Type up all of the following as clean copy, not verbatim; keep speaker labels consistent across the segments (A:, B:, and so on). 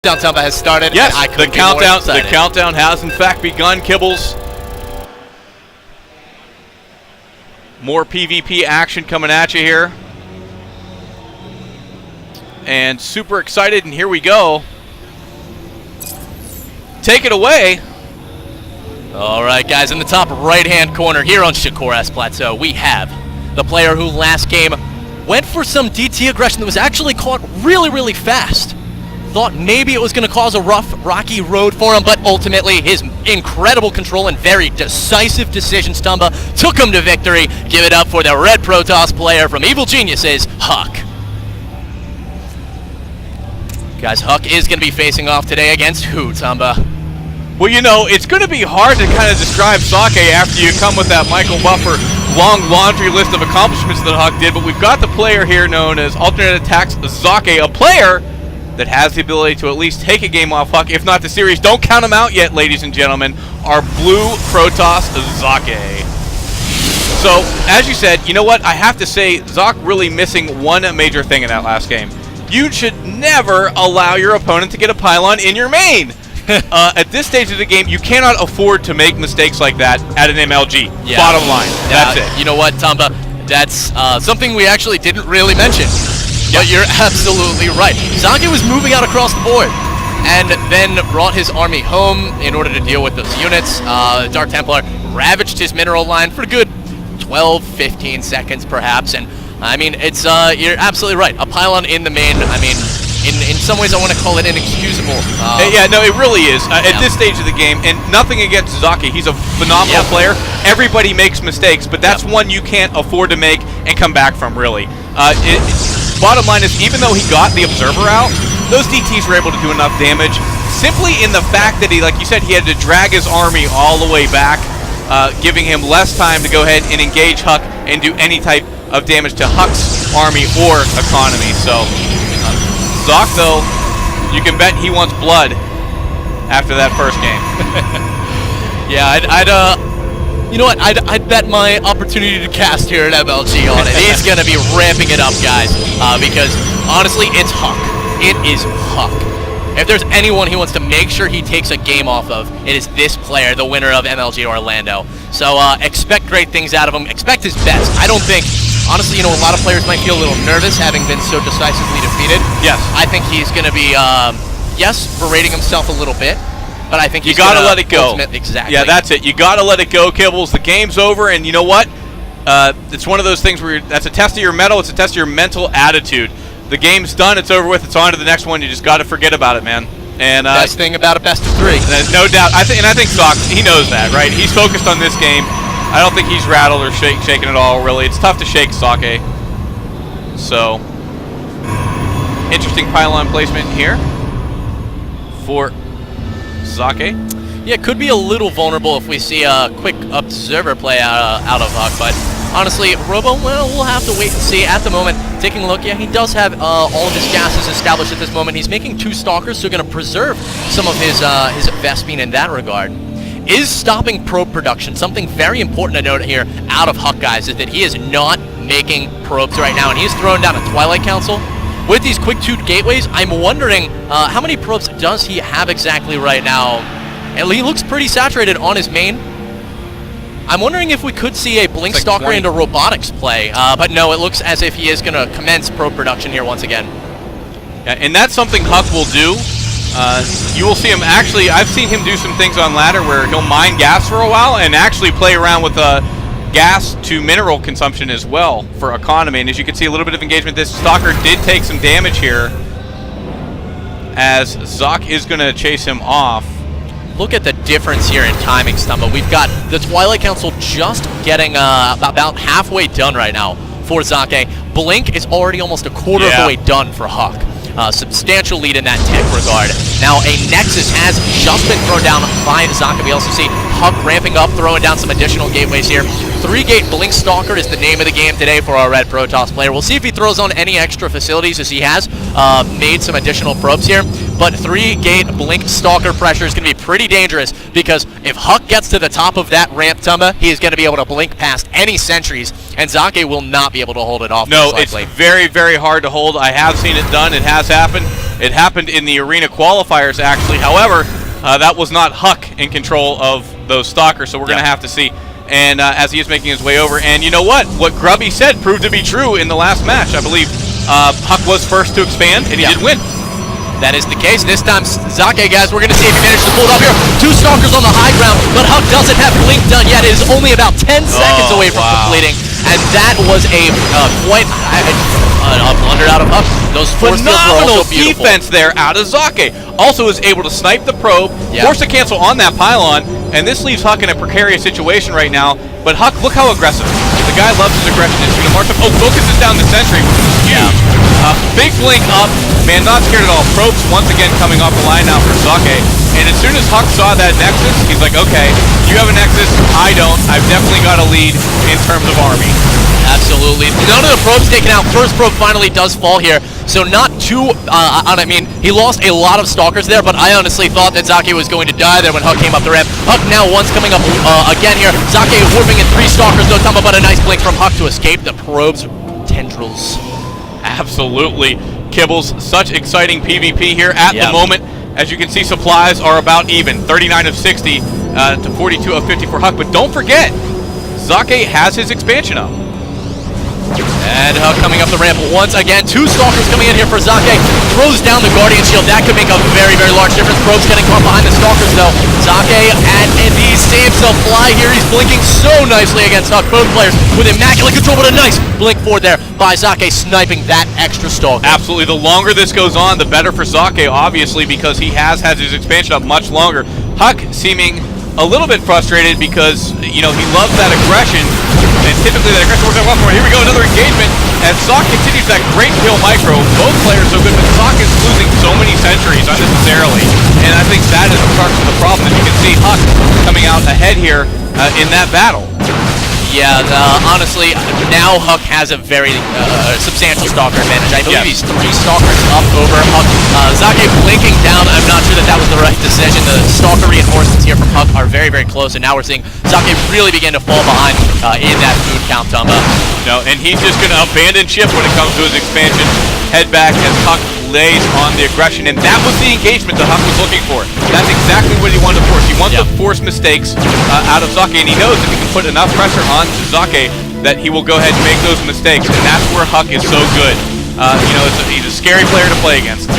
A: Countdown has started.
B: Yes, the countdown has in fact begun, Kibbles. More PvP action coming at you here. And super excited, and here we go. Take it away.
A: All right, guys, in the top right-hand corner here on Shakoras Plateau, we have the player who last game went for some DT aggression that was actually caught really, really fast. Thought maybe it was going to cause a rough, rocky road for him, but ultimately his incredible control and very decisive decisions, Tumba, took him to victory. Give it up for the Red Protoss player from Evil Geniuses, Huck. Guys, Huck is going to be facing off today against who, Tumba?
B: Well, you know, it's going to be hard to kind of describe Socke after you come with that Michael Buffer long laundry list of accomplishments that Huck did, but we've got the player here known as Alternate Attacks Socke, a player that has the ability to at least take a game off Huck, if not the series. Don't count him out yet, ladies and gentlemen. Our blue Protoss, Socke. So, as you said, you know what? I have to say, Zoc really missing one major thing in that last game. You should never allow your opponent to get a pylon in your main. At this stage of the game, you cannot afford to make mistakes like that at an MLG. Yeah. Bottom line. That's it.
A: You know what, Tumba? That's something we actually didn't really mention. But you're absolutely right. Socke was moving out across the board and then brought his army home in order to deal with those units. Dark Templar ravaged his mineral line for a good 12, 15 seconds perhaps. And I mean, it's you're absolutely right. A pylon in the main, I mean, in some ways I want to call it inexcusable.
B: Yeah, no, it really is. At this stage of the game, and nothing against Socke. He's a phenomenal player. Everybody makes mistakes, but that's one you can't afford to make and come back from, really. Bottom line is, even though he got the Observer out, those DTs were able to do enough damage simply in the fact that he, like you said, he had to drag his army all the way back, giving him less time to go ahead and engage Huck and do any type of damage to Huck's army or economy. So, Zoc, though, you can bet he wants blood after that first game.
A: Yeah, you know what? I'd bet my opportunity to cast here at MLG on it. He's going to be ramping it up, guys, because honestly, it's Huck. It is Huck. If there's anyone he wants to make sure he takes a game off of, it is this player, the winner of MLG Orlando. So expect great things out of him. Expect his best. I don't think, honestly, you know, a lot of players might feel a little nervous having been so decisively defeated.
B: Yes.
A: I think he's going to be, yes, berating himself a little bit. But I think
B: you gotta let it go.
A: Exactly.
B: Yeah, that's it. You gotta let it go, Kibbles. The game's over, and you know what? It's one of those things where that's a test of your mettle. It's a test of your mental attitude. The game's done. It's over with. It's on to the next one. You just gotta forget about it, man. And
A: best thing about a best of three.
B: No doubt. I think Socke, he knows that, right? He's focused on this game. I don't think he's rattled or shaken at all. Really, it's tough to shake Socke. So, interesting pylon placement here for Socke.
A: Yeah, it could be a little vulnerable if we see a quick observer play out of Huck, but honestly, Robo, well, we'll have to wait and see. At the moment, taking a look, yeah, he does have all of his gases established at this moment. He's making 2 Stalkers, so going to preserve some of his Vespene in that regard. Is stopping probe production. Something very important to note here out of Huck, guys, is that he is not making probes right now, and he's throwing down a Twilight Council. With these quick 2 gateways, I'm wondering how many probes does he have exactly right now? And he looks pretty saturated on his main. I'm wondering if we could see a Blink Stalker and a Robotics play, but no, it looks as if he is going to commence probe production here once again.
B: Yeah, and that's something Huck will do. You will see him actually, I've seen him do some things on ladder where he'll mine gas for a while and actually play around with gas to mineral consumption as well for economy. And as you can see, a little bit of engagement. This Stalker did take some damage here as Zoc is going to chase him off.
A: Look at the difference here in timing, Stumba. We've got the Twilight Council just getting about halfway done right now for Socke. Blink is already almost a quarter of the way done for Huck. Substantial lead in that tech regard. Now a Nexus has just been thrown down by Socke. We also see Huck ramping up, throwing down some additional gateways here. 3-gate Blink Stalker is the name of the game today for our Red Protoss player. We'll see if he throws on any extra facilities, as he has made some additional probes here. But 3-gate Blink Stalker pressure is going to be pretty dangerous, because if Huck gets to the top of that ramp, Tumba, he is going to be able to blink past any sentries, and Socke will not be able to hold it off.
B: No, it's very, very hard to hold. I have seen it done. It has happened. It happened in the arena qualifiers, actually. However, that was not Huck in control of those stalkers, so we're going to have to see. And as he is making his way over, and you know what? What Grubby said proved to be true in the last match, I believe. Huck was first to expand, and he did win.
A: That is the case. This time, Socke, guys, we're going to see if he manages to pull it off here. 2 stalkers on the high ground, but Huck doesn't have Blink done yet. It is only about 10 seconds away from completing, and that was a quite a blunder out of Huck. Those force fields were also beautiful.
B: Defense there out of Socke. Also is able to snipe the probe, force a cancel on that pylon, and this leaves Huck in a precarious situation right now. But Huck, look how aggressive. The guy loves his aggression. He's going to march up. Oh, focuses down the sentry, which is huge. Big blink up. Man, not scared at all. Probes once again coming off the line now for Socke. And as soon as Huck saw that Nexus, he's like, okay, you have a Nexus, I don't. I've definitely got a lead in terms of army.
A: Absolutely. None of the probes taken out. First probe finally does fall here. So not too, I mean, he lost a lot of stalkers there, but I honestly thought that Socke was going to die there when Huck came up the ramp. Huck now once coming up again here. Socke warping in 3 stalkers, no time about a nice blink from Huck to escape the probe's tendrils.
B: Absolutely. Kibbles, such exciting PvP here at the moment. As you can see, supplies are about even. 39 of 60 to 42 of 50 for Huck. But don't forget, Socke has his expansion up.
A: And Huck coming up the ramp once again. 2 stalkers coming in here for Socke. Throws down the Guardian Shield. That could make a very, very large difference. Probes getting caught behind the stalkers though. Socke and the same supply here. He's blinking so nicely against Huck. Both players with immaculate control, but a nice blink forward there by Socke, sniping that extra stalker.
B: Absolutely. The longer this goes on, the better for Socke, obviously, because he has had his expansion up much longer. Huck seeming a little bit frustrated because, you know, he loves that aggression, and typically that aggression works out well for him. Here we go, another engagement, as Socke continues that great kill micro. Both players so good, but Socke is losing so many sentries unnecessarily, and I think that is part of the problem. As you can see, Huck coming out ahead here in that battle.
A: Yeah, honestly, now Huck has a very substantial stalker advantage. I believe he's 3 stalkers up over Huck. Socke blinking down. I'm not sure that that was the right decision. The stalker reinforcements here from Huck are very, very close, and now we're seeing Socke really begin to fall behind in that food count, Tumba.
B: No, and he's just going to abandon ship when it comes to his expansion. Head back as Huck lays on the aggression, and that was the engagement that Huck was looking for. That's exactly what he wanted to force. He wants to force mistakes out of Socke, and he knows if he can put enough pressure on Socke that he will go ahead and make those mistakes, and that's where Huck is so good. You know, he's a scary player to play against.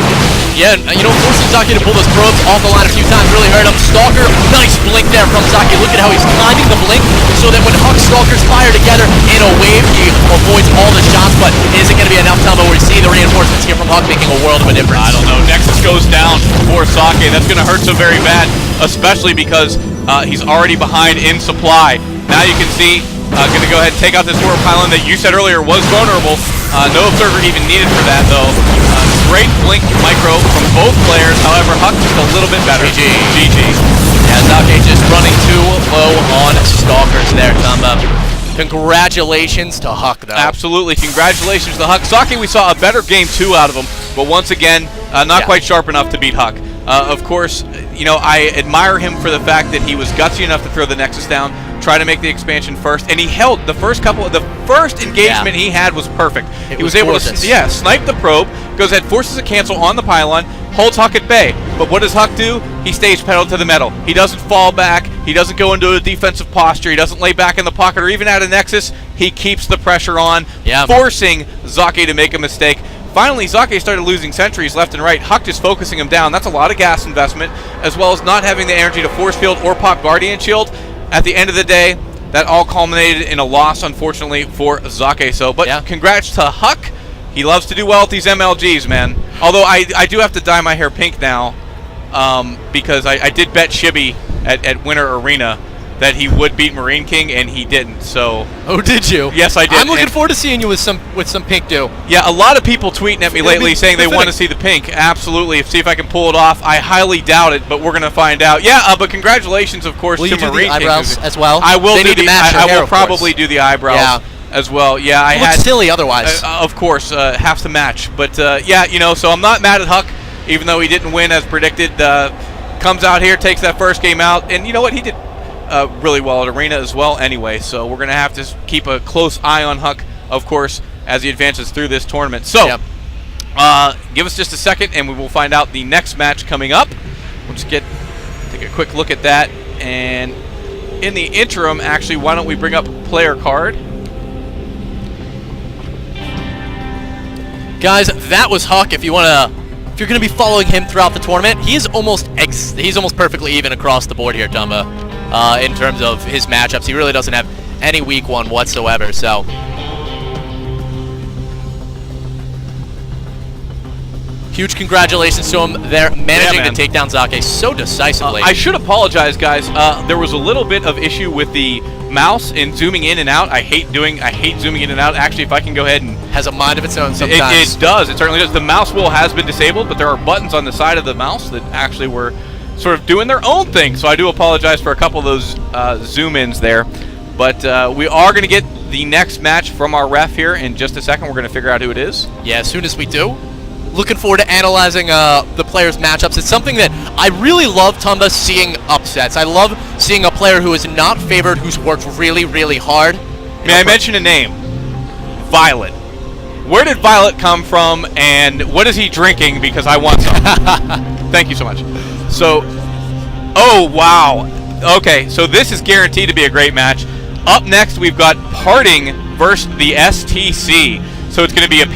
A: Yeah, you know, forcing Socke to pull those probes off the line a few times really hurt him. Stalker, nice blink there from Socke. Look at how he's timing the blink so that when Huck Stalkers fire together in a wave, he avoids all the shots, but is it going to be enough time where we see the reinforcements here from Huck making a world of a difference?
B: I don't know. Nexus goes down for Socke. That's going to hurt so very bad, especially because he's already behind in supply. Now you can see, going to go ahead and take out this warp pylon that you said earlier was vulnerable. No observer even needed for that, though. Great blink micro from both players. However, Huck just a little bit better. GG.
A: Yeah, Socke just running too low on stalkers there, Tumba. Congratulations to Huck, though.
B: Absolutely. Congratulations to Huck. Socke, we saw a better game 2 out of him, but once again, not quite sharp enough to beat Huck. Of course, you know, I admire him for the fact that he was gutsy enough to throw the Nexus down, try to make the expansion first, and he held the first engagement he had was perfect. He was able to snipe the probe, goes ahead, forces a cancel on the pylon, holds Huck at bay. But what does Huck do? He stays pedal to the metal. He doesn't fall back, he doesn't go into a defensive posture, he doesn't lay back in the pocket or even at a Nexus. He keeps the pressure on, forcing Socke to make a mistake. Finally, Socke started losing sentries left and right. Huck just focusing him down. That's a lot of gas investment, as well as not having the energy to force field or pop Guardian Shield. At the end of the day, that all culminated in a loss, unfortunately, for Socke. So, but congrats to Huck. He loves to do well at these MLGs, man. Although I do have to dye my hair pink now, because I did bet Shibby at Winter Arena that he would beat Marine King, and he didn't. So.
A: Oh, did you?
B: Yes, I did.
A: I'm looking forward to seeing you with some pink do.
B: Yeah, a lot of people tweeting at me lately saying they want to see the pink. Absolutely. See if I can pull it off. I highly doubt it, but we're going to find out. Yeah, but congratulations, of course, to Marine King. Will you do the eyebrows
A: as well?
B: I will do the I will probably do the eyebrows as well. Yeah, I had
A: silly otherwise.
B: Of course, have to match. But yeah, you know, so I'm not mad at Huck, even though he didn't win as predicted. Comes out here, takes that first game out, and you know what? He did really well at Arena as well anyway, so we're going to have to keep a close eye on Huck, of course, as he advances through this tournament. So, Give us just a second, and we will find out the next match coming up. We'll just take a quick look at that. And in the interim, actually, why don't we bring up player card?
A: Guys, that was Huck. If you're gonna be following him throughout the tournament, he's almost perfectly even across the board here, Tumba. In terms of his matchups, he really doesn't have any weak one whatsoever. So. Huge congratulations to him. They're managing to take down Socke so decisively.
B: I should apologize, guys. There was a little bit of issue with the mouse in zooming in and out. I hate zooming in and out. Actually, if I can go ahead and
A: has a mind of its own sometimes.
B: It does. It certainly does. The mouse wheel has been disabled, but there are buttons on the side of the mouse that actually were sort of doing their own thing. So I do apologize for a couple of those zoom-ins there. But we are going to get the next match from our ref here in just a second. We're going to figure out who it is.
A: Yeah, as soon as we do. Looking forward to analyzing the players' matchups. It's something that I really love, Tumba, seeing upsets. I love seeing a player who is not favored, who's worked really, really hard.
B: May I mention a name? Violet. Where did Violet come from, and what is he drinking? Because I want some. Thank you so much. So, oh, wow. Okay, so this is guaranteed to be a great match. Up next, we've got Parting versus the STC. So it's going to be a